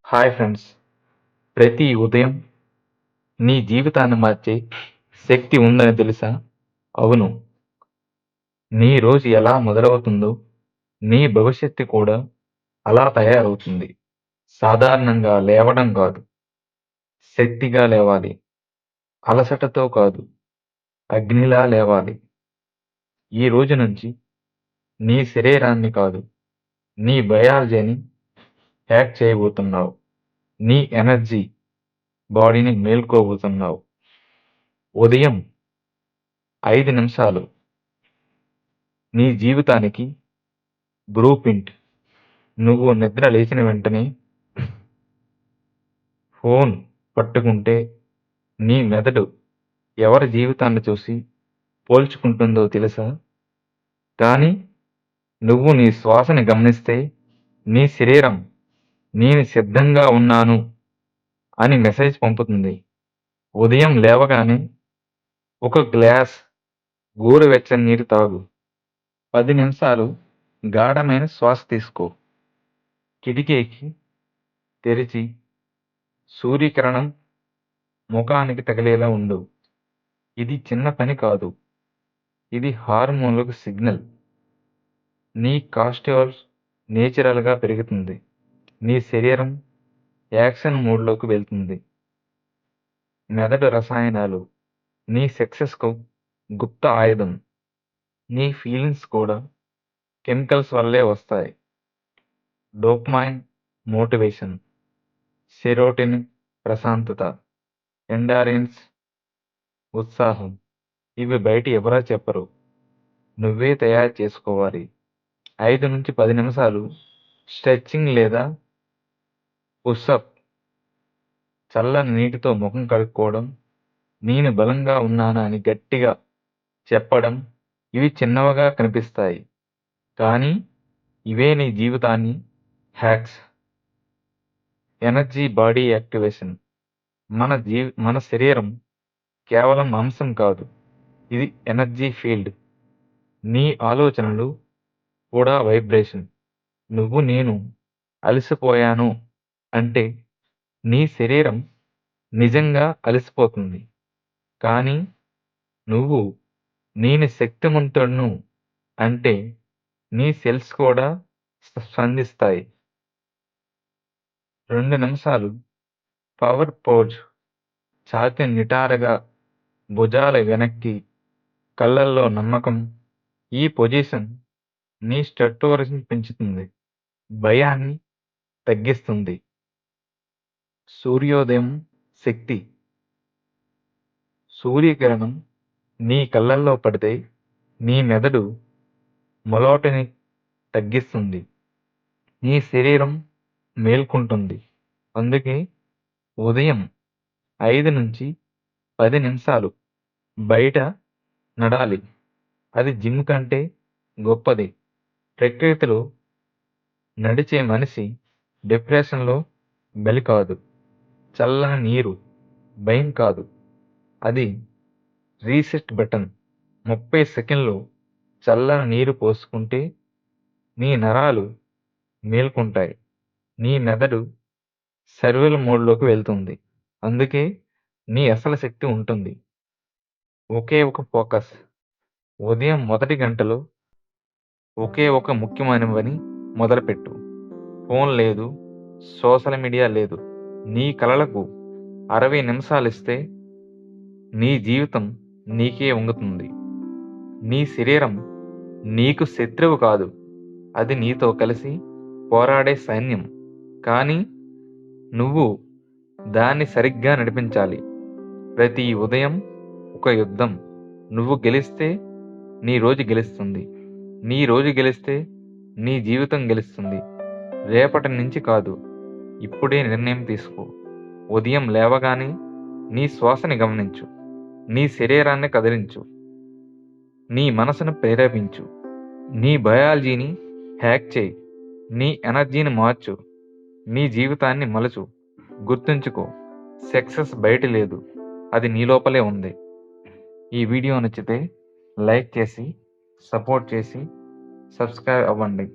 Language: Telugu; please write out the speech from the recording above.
Hi friends. ప్రతి ఉదయం నీ జీవితాన్ని మార్చే శక్తి ఉందని తెలుసా? అవును. నీ రోజు ఎలా మొదలవుతుందో నీ భవిష్యత్తు కూడా అలా తయారవుతుంది. సాధారణంగా లేవడం కాదు, శక్తిగా లేవాలి. అలసటతో కాదు, అగ్నిలా లేవాలి. ఈ రోజు నుంచి నీ శరీరాన్ని కాదు, నీ బయాలజీని హ్యాక్ చేయబోతున్నావు. నీ ఎనర్జీ బాడీని మేల్కోబోతున్నావు. ఉదయం 5 నిమిషాలు నీ జీవితానికి బ్లూ ప్రింట్. నువ్వు నిద్ర లేచిన వెంటనే ఫోన్ పట్టుకుంటే నీ మెదడు ఎవరి జీవితాన్ని చూసి పోల్చుకుంటుందో తెలుసా? కానీ నువ్వు నీ శ్వాసని గమనిస్తే నీ శరీరం నేను సిద్ధంగా ఉన్నాను అని మెసేజ్ పంపుతుంది. ఉదయం లేవగానే ఒక గ్లాస్ గోరువెచ్చని నీరు తాగు. 10 నిమిషాలు గాఢమైన శ్వాస తీసుకో. కిటికీకి తెరిచి సూర్యకిరణం ముఖానికి తగిలేలా ఉండు. ఇది చిన్న పని కాదు, ఇది హార్మోన్లకు సిగ్నల్. నీ కార్టిసాల్ నేచురల్గా పెరుగుతుంది. నీ శరీరం యాక్షన్ మోడ్లోకి వెళ్తుంది. మెదడు రసాయనాలు నీ సక్సెస్కు గుప్త ఆయుధం. నీ ఫీలింగ్స్ కూడా కెమికల్స్ వల్లే వస్తాయి. డోపమైన్ మోటివేషన్, సెరోటినిన్ ప్రశాంతత, ఎండారిన్స్ ఉత్సాహం. ఇవి బయట ఎవరా చెప్పరు, నువ్వే తయారు చేసుకోవాలి. 5 నుంచి 10 నిమిషాలు స్ట్రెచ్చింగ్ లేదా పుషప్, చల్లని నీటితో ముఖం కడుక్కోవడం, నేను బలంగా ఉన్నానా అని గట్టిగా చెప్పడం. ఇవి చిన్నవిగా కనిపిస్తాయి, కానీ ఇవే నీ జీవితాన్ని హ్యాక్స్. Energy body activation. మన శరీరం కేవలం మాంసం కాదు, ఇది ఎనర్జీ ఫీల్డ్. నీ ఆలోచనలు కూడా వైబ్రేషన్. నేను అలసిపోయాను అంటే నీ శరీరం నిజంగా అలసిపోతుంది, కానీ నువ్వు నేను శక్తిమంతుడును అంటే నీ సెల్స్ కూడా స్పందిస్తాయి. 2 నిమిషాలు పవర్ పోజ్. ఛాతీ నిటారుగా, భుజాల వెనక్కి, కళ్ళల్లో నమ్మకం. ఈ పొజిషన్ నీ స్టెటోరస్ని పెంచుతుంది, భయాన్ని తగ్గిస్తుంది. సూర్యోదయం శక్తి. సూర్యకిరణం నీ కళ్ళల్లో పడితే నీ మెదడు మొలటని తగ్గిస్తుంది, నీ శరీరం మేల్కొంటుంది. అందుకే ఉదయం 5 నుంచి 10 నిమిషాలు బయట నడాలి. అది జిమ్ కంటే గొప్పది. ప్రకృతిలో నడిచే మనిషి డిప్రెషన్లో బలి కాదు. చల్లని నీరు భయం కాదు, అది రీసెట్ బటన్. 30 సెకండ్లు చల్లని నీరు పోసుకుంటే నీ నరాలు మేల్కొంటాయి, నీ మెదడు సర్వేల్ మోడ్లోకి వెళ్తుంది. అందుకే నీ అసలు శక్తి ఉంటుంది. ఒకే ఒక ఫోకస్. ఉదయం మొదటి గంటలో ఒకే ఒక ముఖ్యమైన పని మొదలుపెట్టు. ఫోన్ లేదు, సోషల్ మీడియా లేదు. నీ కలలకు 60 నిమిషాలు ఇస్తే నీ జీవితం నీకే వంగుతుంది. నీ శరీరం నీకు శత్రువు కాదు, అది నీతో కలిసి పోరాడే సైన్యం. కానీ నువ్వు దాన్ని సరిగ్గా నడిపించాలి. ప్రతి ఉదయం ఒక యుద్ధం. నువ్వు గెలిస్తే నీ రోజు గెలుస్తుంది, నీ రోజు గెలిస్తే నీ జీవితం గెలుస్తుంది. రేపటి నుంచి కాదు, ఇప్పుడే నిర్ణయం తీసుకో. ఉదయం లేవగానే నీ శ్వాసని గమనించు, నీ శరీరాన్ని కదిలించు, నీ మనసును ప్రేరేపించు, నీ బయాలజీని హ్యాక్ చేయి, నీ ఎనర్జీని మార్చు, నీ జీవితాన్ని మలుచు. గుర్తుంచుకో, సక్సెస్ బయట లేదు, అది నీ లోపలే ఉంది. ఈ వీడియో నచ్చితే లైక్ చేసి, సపోర్ట్ చేసి, సబ్స్క్రైబ్ అవ్వండి.